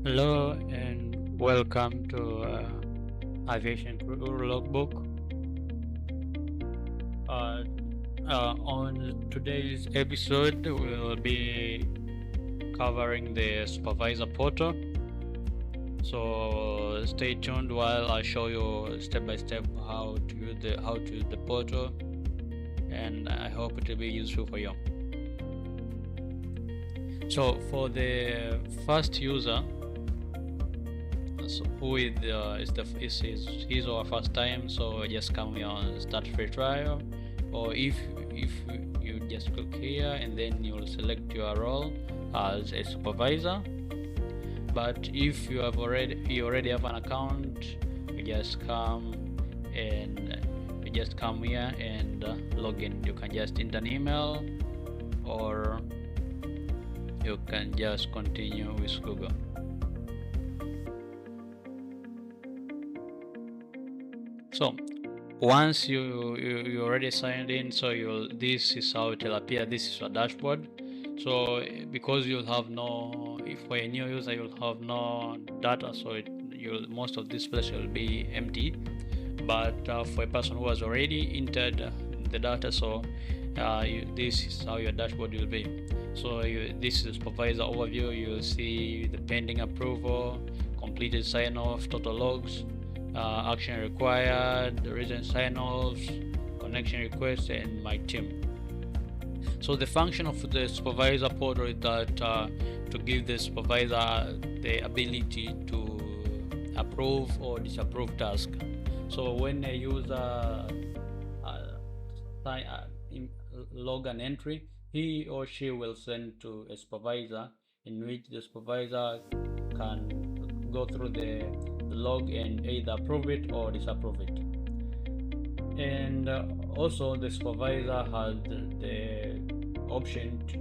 Hello and welcome to Aviation Crew Logbook. Uh, on today's episode, we'll be covering the Supervisor Portal. So stay tuned while I show you step by step how to use the portal, and I hope it will be useful for you. So for the first user, so who is his or her first time, so just come here on start free trial, or if you just click here and then you'll select your role as a supervisor. But if you already have an account, you just come here and log in. You can just enter an email, or you can just continue with Google. So once you already signed in, so this is how it will appear. This is your dashboard. So because you'll have no, if for a new user you'll have no data, so most of this place will be empty. But for a person who has already entered the data, so this is how your dashboard will be. So this is supervisor overview. You'll see the pending approval, completed sign-off, total logs, action required, recent sign-offs, connection requests, and my team. So the function of the supervisor portal is that to give the supervisor the ability to approve or disapprove tasks. So when a user log an entry, he or she will send to a supervisor, in which the supervisor can go through the log and either approve it or disapprove it. And also the supervisor had the option to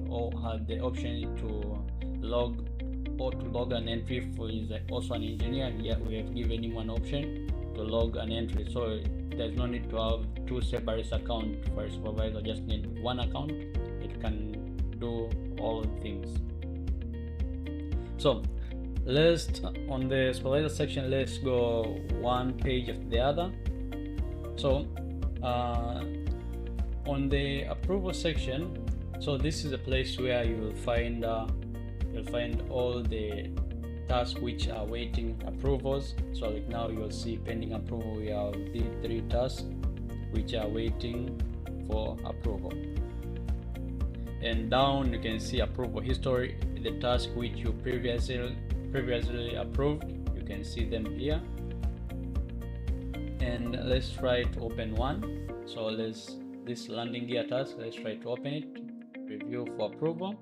log an entry. For is also an engineer, we have given him an option to log an entry, so there's no need to have two separate accounts for a supervisor. Just need one account, it can do all things. So let's, on the supervisor section, let's go one page after the other. So on the approval section, so this is a place where you'll find all the tasks which are waiting approvals. So like now you'll see pending approval. We have the 3 tasks which are waiting for approval, and down you can see approval history, the task which you previously approved. You can see them here. And let's try to open one. So this landing gear task, let's try to open it, review for approval.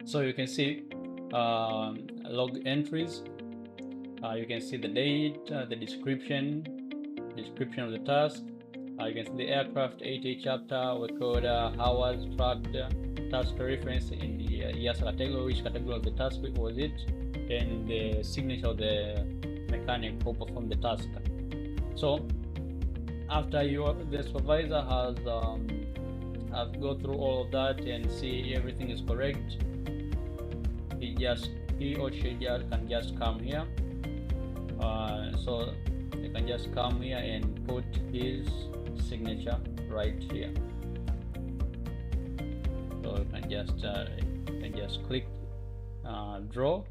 So you can see log entries. You can see the date, the description of the task. You can see the aircraft, 8A chapter, record hours, tracked, task reference in the years category, which category of the task was it, and the signature of the mechanic who performed the task. So after the supervisor has go through all of that and see everything is correct, he or she can just come here. So they can just come here and put his signature right here. So you can just click draw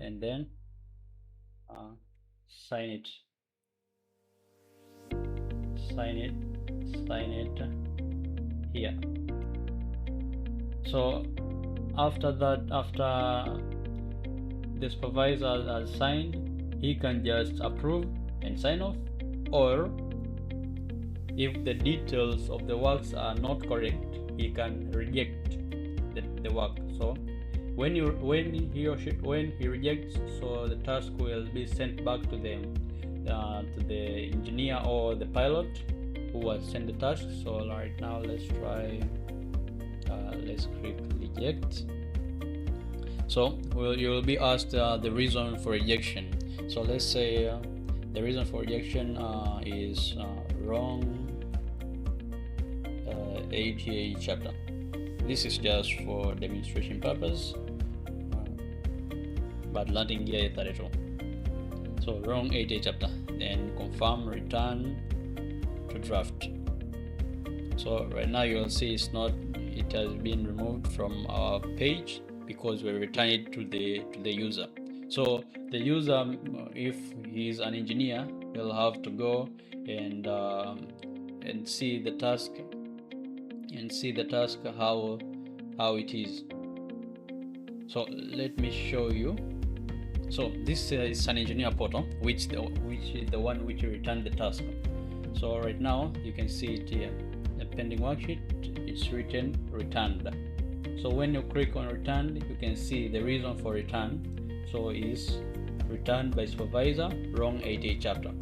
and then sign it here. So after the supervisor has signed, he can just approve and sign off, or if the details of the works are not correct, he can reject the work. So when he rejects, so the task will be sent back to the engineer or the pilot who was sent the task. So right now let's try, let's click reject. So you will be asked the reason for rejection. So let's say the reason for rejection is wrong ATA chapter. This is just for demonstration purpose, but landing gear is 32. So wrong ATA chapter. Then confirm, return to draft. So right now you'll see it has been removed from our page because we return it to the user. So the user, if he's an engineer, will have to go and see the task how it is. So let me show you. So this is an engineer portal, which is the one which returned the task. So right now you can see it here. The pending worksheet, it's written returned. So when you click on returned, you can see the reason for return. So is returned by supervisor, wrong ATA chapter.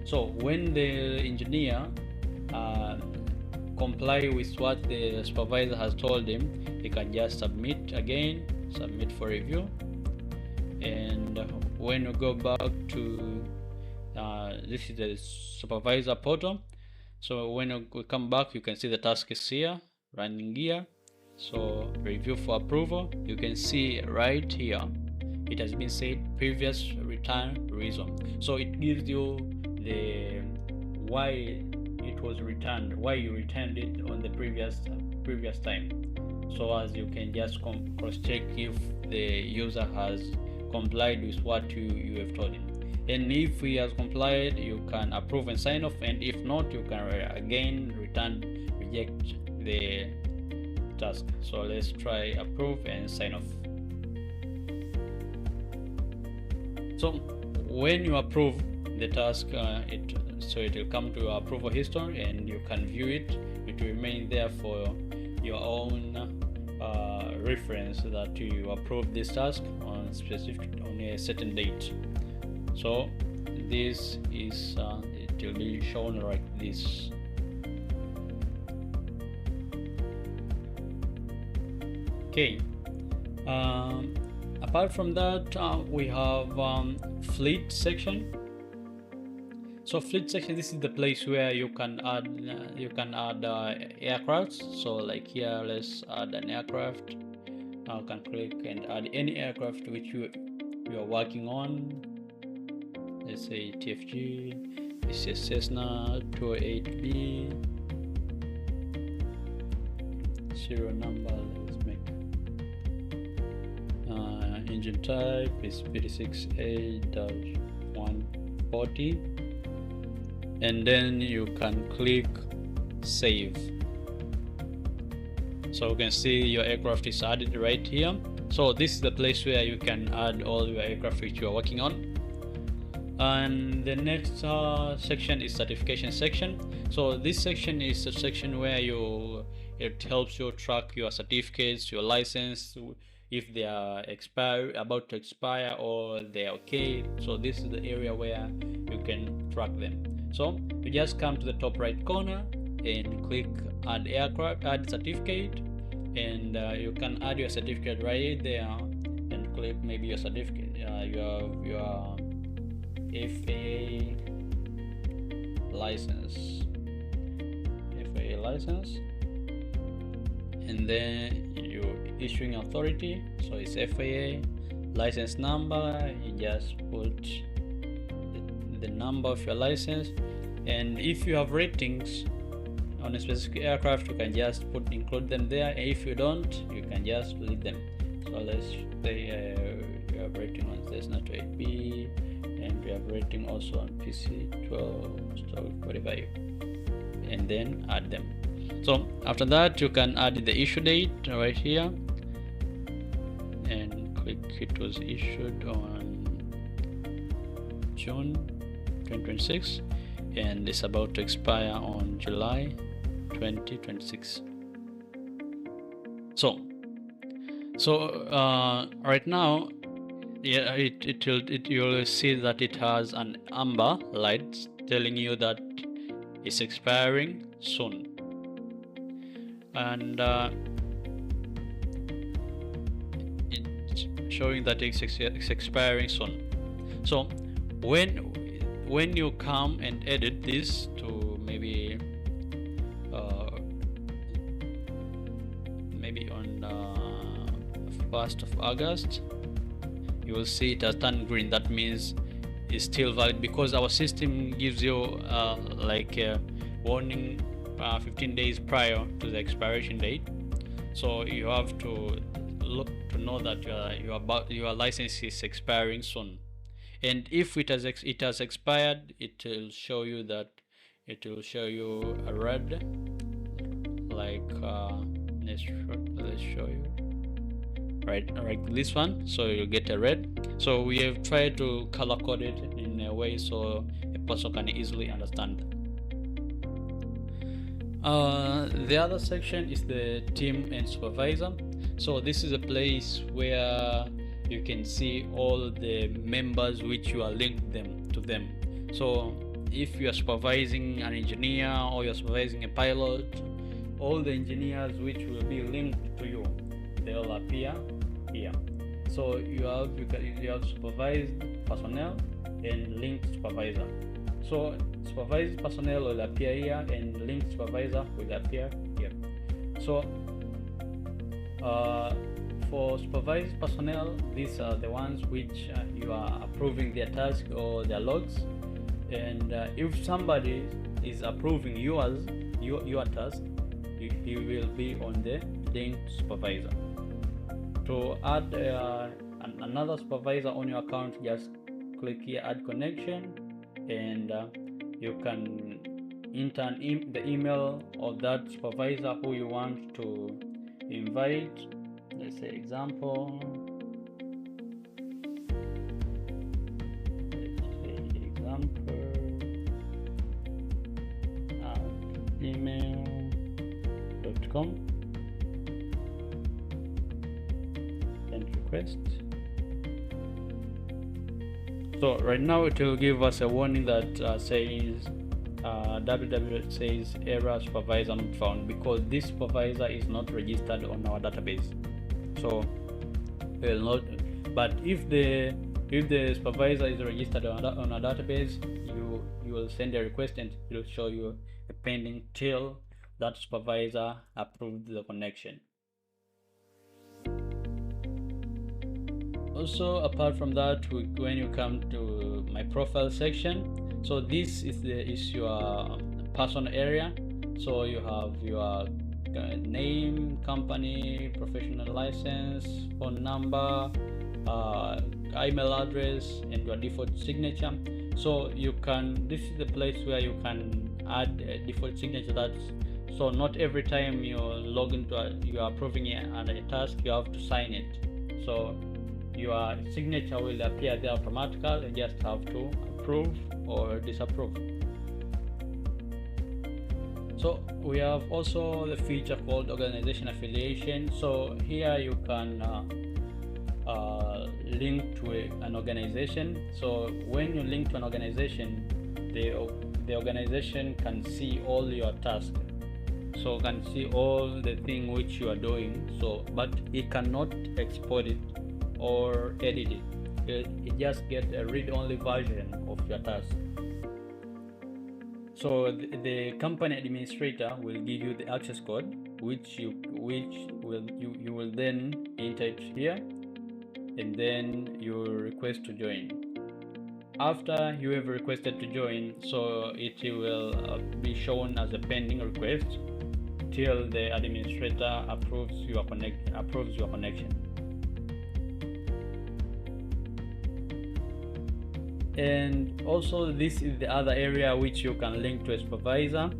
So when the engineer comply with what the supervisor has told him, he can just submit for review. And when you go back to this is the supervisor portal. So when you come back, you can see the task is here, running gear. So review for approval, you can see right here it has been said previous return reason. So it gives you the why it was returned, why you returned it on the previous time. So as you can just cross check if the user has complied with what you have told him. And if he has complied, you can approve and sign off, and if not, you can again reject the task. So let's try approve and sign off. So when you approve the task, it will come to your approval history and you can view it. It will remain there for your own reference that you approve this task on a certain date. So this is it will be shown like this. Okay. Apart from that, we have fleet section. So fleet section, this is the place where you can add aircrafts. So like here, let's add an aircraft. You can click and add any aircraft which you are working on. Let's say TFG. This is Cessna 208B. Serial number. Let's make. Engine type is P6A-140, and then you can click save. So you can see your aircraft is added right here. So this is the place where you can add all your aircraft which you are working on. And the next section is certification section. So this section is a section where it helps you track your certificates, your license, if they are about to expire or they are okay. So this is the area where you can track them. So you just come to the top right corner and click add aircraft, add certificate, and you can add your certificate right there and click maybe your certificate, your FAA license, and then your issuing authority, so it's FAA. License number, you just put the number of your license, and if you have ratings on a specific aircraft, you can just include them there, and if you don't, you can just delete them. So let's say you have rating on Cessna 28B, and we have rating also on PC-12-45, and then add them. So after that, you can add the issue date right here and click it was issued on June 2026 and it's about to expire on July 2026. So right now, yeah, you'll see that it has an amber light telling you that it's expiring soon, and it's showing that it's expiring soon. So when you come and edit this to maybe on 1st of August, you will see it has turned green. That means it's still valid, because our system gives you like a warning 15 days prior to the expiration date. So you have to look to know that your license is expiring soon. And if it has expired, it will show you a red, like let's show you right this one. So you'll get a red. So we have tried to color code it in a way so a person can easily understand. The other section is the team and supervisor. So this is a place where you can see all the members which you are linked to them. So if you are supervising an engineer or you're supervising a pilot, all the engineers which will be linked to you, they all appear here. So you have supervised personnel and linked supervisor. So supervised personnel will appear here and linked supervisor will appear here. So for supervised personnel, these are the ones which you are approving their task or their logs. And if somebody is approving your task, he will be on the linked supervisor. To add another supervisor on your account, just click here, add connection, and you can enter the email of that supervisor who you want to invite. Let's say example, email.com and request. So right now it will give us a warning that says www says error supervisor not found, because this supervisor is not registered on our database. So will not. But if the supervisor is registered on a database, you will send a request and it will show you a pending till that supervisor approved the connection. Also, apart from that, when you come to my profile section, so this is your personal area. So you have your name, company, professional license, phone number, email address, and your default signature. So this is the place where you can add a default signature. So not every time you log into you are approving a task, you have to sign it. So your signature will appear there automatically. You just have to approve or disapprove. So we have also the feature called organization affiliation. So here you can link to an organization. So when you link to an organization, the organization can see all your tasks. So can see all the thing which you are doing. So but it cannot export it or edit it. It just get a read-only version of your task. So the company administrator will give you the access code, which you will then enter it here, and then you request to join. After you have requested to join, so it will be shown as a pending request till the administrator approves your connection. And also this is the other area which you can link to a supervisor.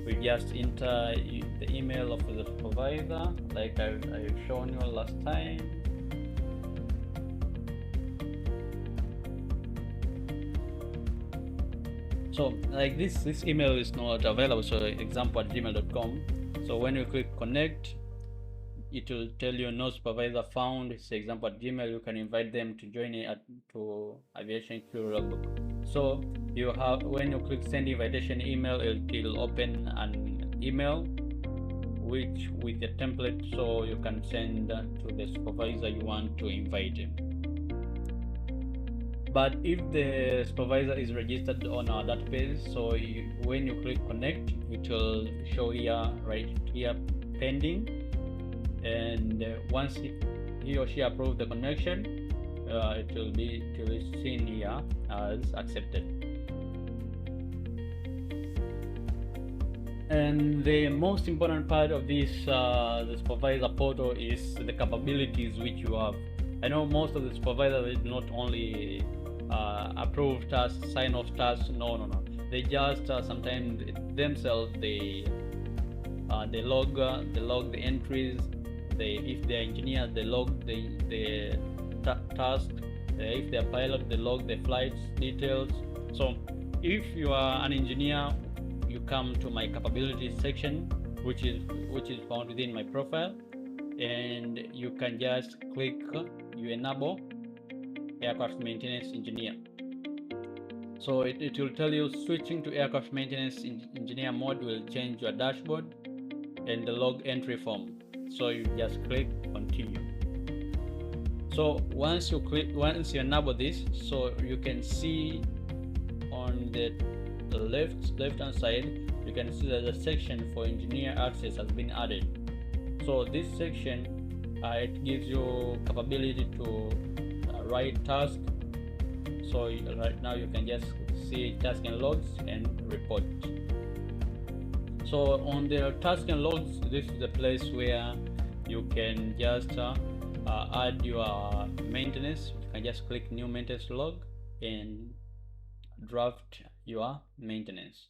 We just enter the email of the supervisor like I've shown you last time. So like this email is not available, so example@gmail.com. So when you click connect, it will tell you no supervisor found. It's example@gmail. You can invite them to join to Aviation Crew Logbook. So you have, when you click send invitation email, it will open an email which with a template, so you can send to the supervisor you want to invite him. But if the supervisor is registered on our database, so when you click connect, it will show here, right here, pending. And once he or she approves the connection, it will be seen here as accepted. And the most important part of this the supervisor portal is the capabilities which you have. I know most of the supervisors not only approve tasks, sign off tasks. No. They just sometimes themselves they log the entries. If they're engineers, they log the task. If they're pilot, they log the flights details. So if you are an engineer, you come to my capabilities section, which is found within my profile, and you can just click, you enable aircraft maintenance engineer. So it will tell you switching to aircraft maintenance engineer mode will change your dashboard and the log entry form. So you just click continue. So once you enable this, so you can see on the left hand side, you can see that the section for engineer access has been added. So this section it gives you capability to write task. So right now you can just see task and logs and report. So on the task and logs, this is the place where you can just add your maintenance. You can just click new maintenance log and draft your maintenance.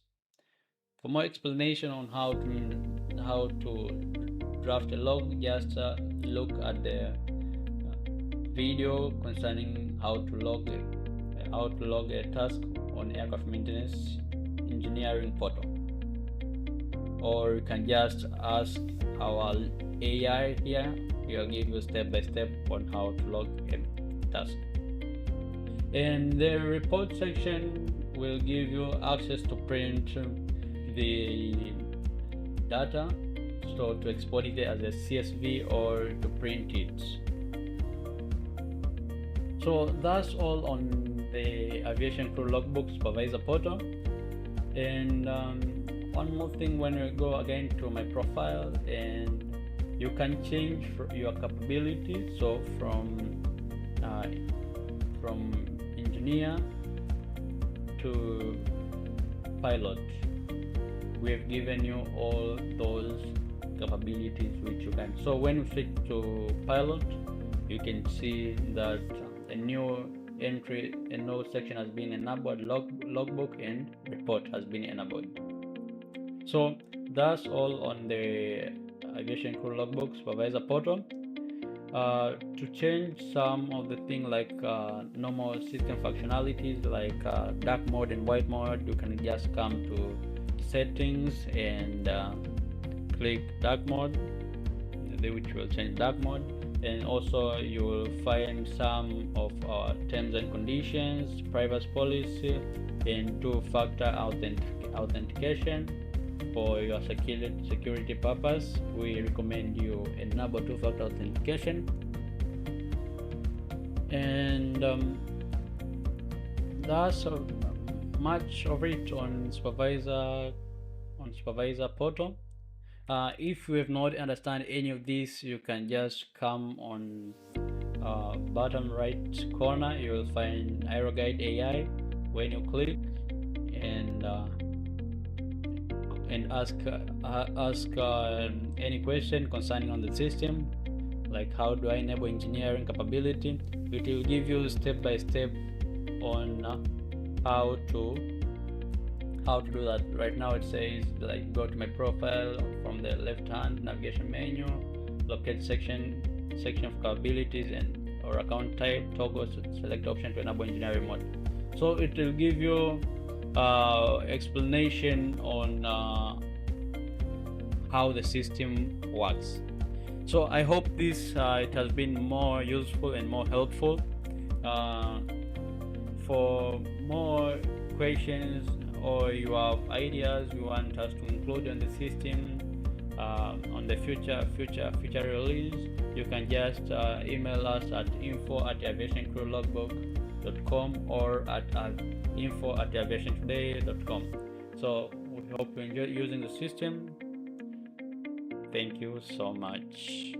For more explanation on how to draft a log, just look at the video concerning how to log a task on aircraft maintenance engineering portal, or you can just ask our AI here. We'll give you step by step on how to log a task. And the report section will give you access to print the data, so to export it as a CSV or to print it. So that's all on the Aviation Crew Logbook Supervisor Portal. And one more thing, when you go again to my profile, and you can change your capability. So from engineer to pilot, we have given you all those capabilities which you can. So when you switch to pilot, you can see that a new entry, a new section has been enabled, logbook and report has been enabled. So that's all on the Aviation Crew Logbook Supervisor Portal. To change some of the things like normal system functionalities like dark mode and white mode, you can just come to settings and click dark mode, which will change dark mode. And also you will find some of our terms and conditions, privacy policy, and two-factor authentication. For your security purpose, we recommend you enable two-factor authentication. And that's much of it on Supervisor Portal. If you have not understand any of this, you can just come on bottom right corner. You will find AeroGuide AI. When you click and ask any question concerning on the system, like how do I enable engineering capability, it will give you step by step on how to do that. Right now it says like go to my profile, from the left hand navigation menu, locate section of capabilities and or account type, toggle select option to enable engineering mode. So it will give you explanation on how the system works. So I hope this it has been more useful and more helpful. For more questions or you have ideas you want us to include on the system on the future release, you can just email us at info@aviationcrewlogbook.com or at info@aviationtoday.com. So we hope you enjoy using the system. Thank you so much.